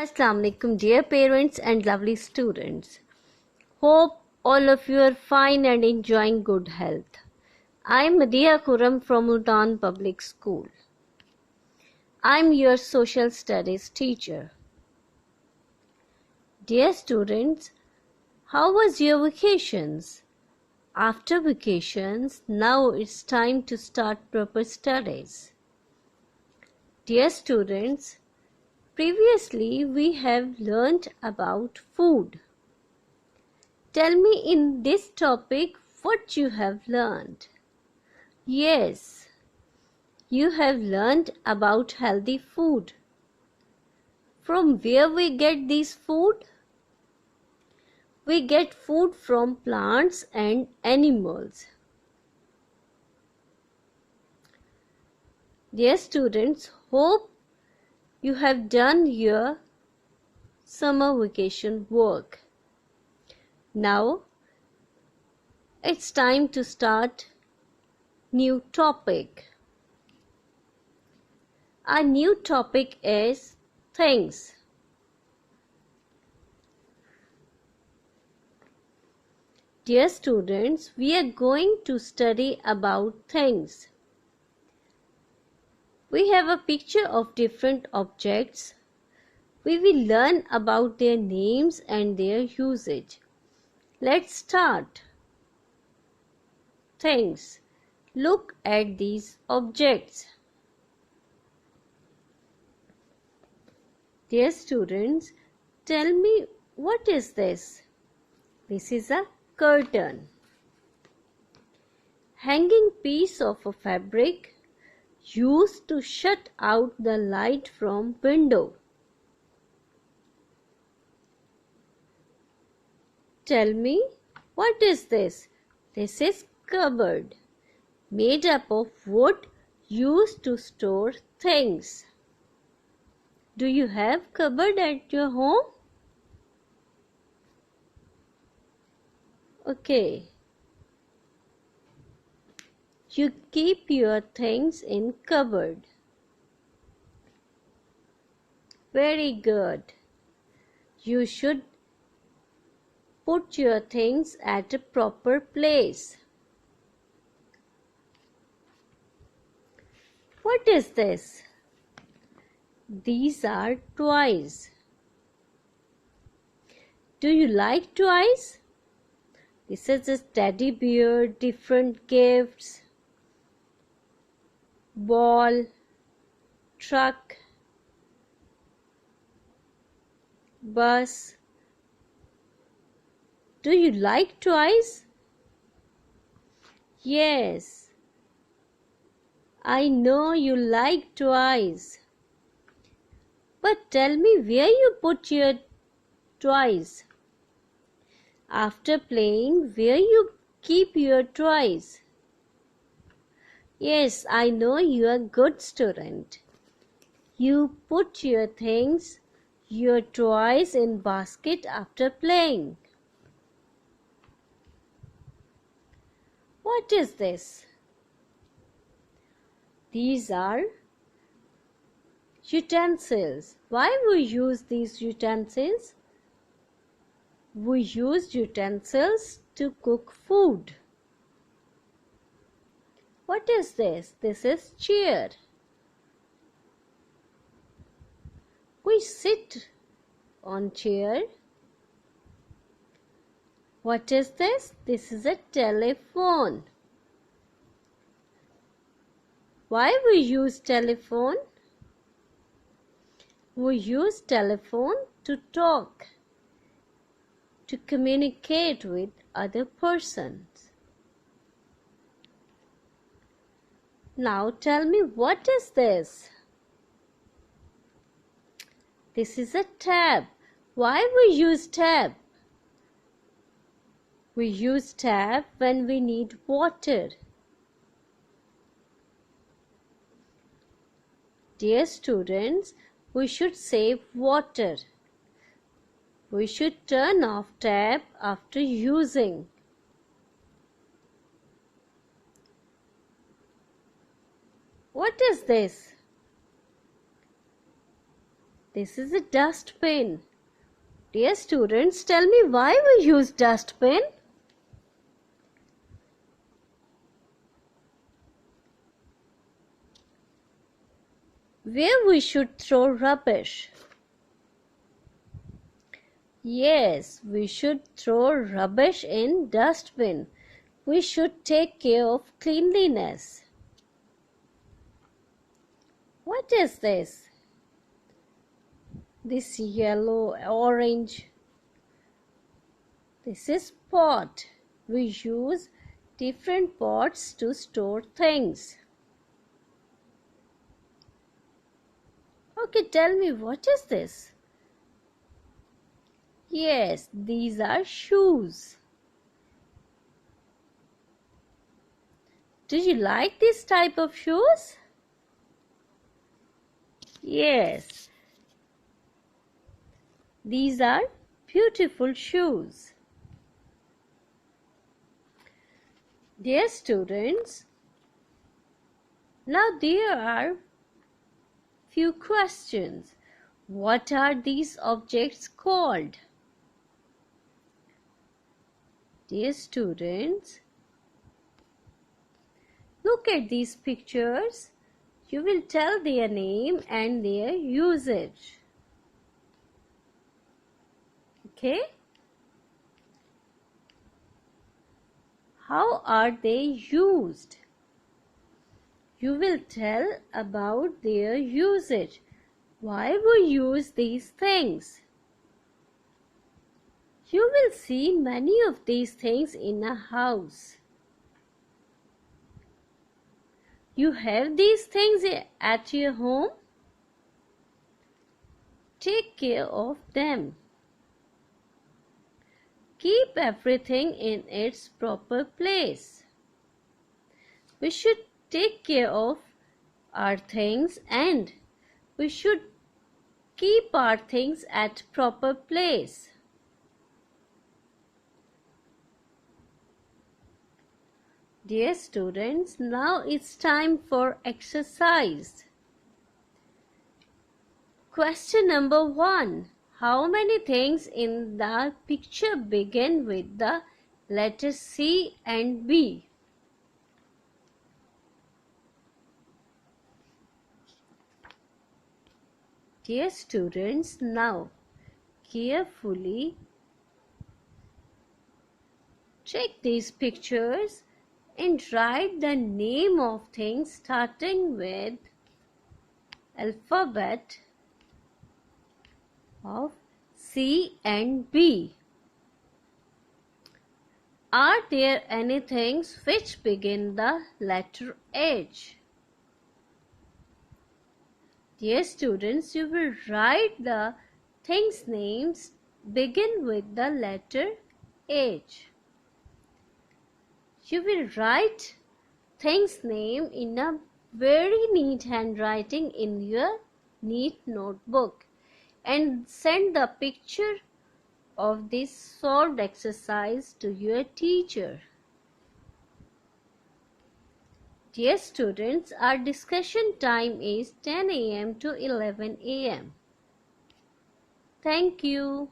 Assalamu alaikum, dear parents and lovely students. Hope all of you are fine and enjoying good health. I am Madeeha from Multan Public School. I am your social studies teacher. Dear students, how was your vacations? After vacations, now it's time to start proper studies. Dear students, previously we have learnt about food. Tell me in this topic what you have learned. Yes, you have learned about healthy food. From where we get this food? We get food from plants and animals. Dear students, hope you have done your summer vacation work. Now it's time to start new topic. Our new topic is things. Dear students, we are going to study about things. We have a picture of different objects. We will learn about their names and their usage. Let's start. Things. Look at these objects. Dear students, tell me what is this? This is a curtain. Hanging piece of a fabric used to shut out the light from window. Tell me, what is this? This is cupboard, made up of wood used to store things. Do you have cupboard at your home? Okay. You keep your things in cupboard. Very good. You should put your things at a proper place. What is this? These are toys. Do you like toys? This is a teddy bear, different gifts, ball, truck, bus. Do you like toys? Yes, I know you like toys. But tell me where you put your toys. After playing, where you keep your toys? Yes, I know you are a good student. You put your things, your toys in basket after playing. What is this? These are utensils. Why we use these utensils? We use utensils to cook food. What is this? This is chair. We sit on chair. What is this? This is a telephone. Why we use telephone? We use telephone to talk, to communicate with other persons. Now tell me, what is this? This is a tap. Why we use tap? We use tap when we need water. Dear students, we should save water. We should turn off tap after using. What is this? This is a dustbin. Dear students, tell me why we use dustbin? Where we should throw rubbish. Yes, we should throw rubbish in dustbin. We should take care of cleanliness. What is this? This yellow, orange. This is pot. We use different pots to store things. Okay, tell me, what is this? Yes, these are shoes. Do you like this type of shoes? Yes. These are beautiful shoes. Dear students, now there are few questions. What are these objects called? Dear students, look at these pictures. You will tell their name and their usage. Okay? How are they used? You will tell about their usage. Why we use these things? You will see many of these things in a house. You have these things at your home? Take care of them. Keep everything in its proper place. We should take care of our things and we should keep our things at proper place. Dear students, now it's time for exercise. Question number 1. How many things in the picture begin with the letters C and B? Dear students, now carefully check these pictures and write the name of things starting with alphabet of C and B. Are there any things which begin the letter H? Dear students, you will write the things' names begin with the letter H. You will write things' name in a very neat handwriting in your neat notebook and send the picture of this solved exercise to your teacher. Dear students, our discussion time is 10 a.m. to 11 a.m. Thank you.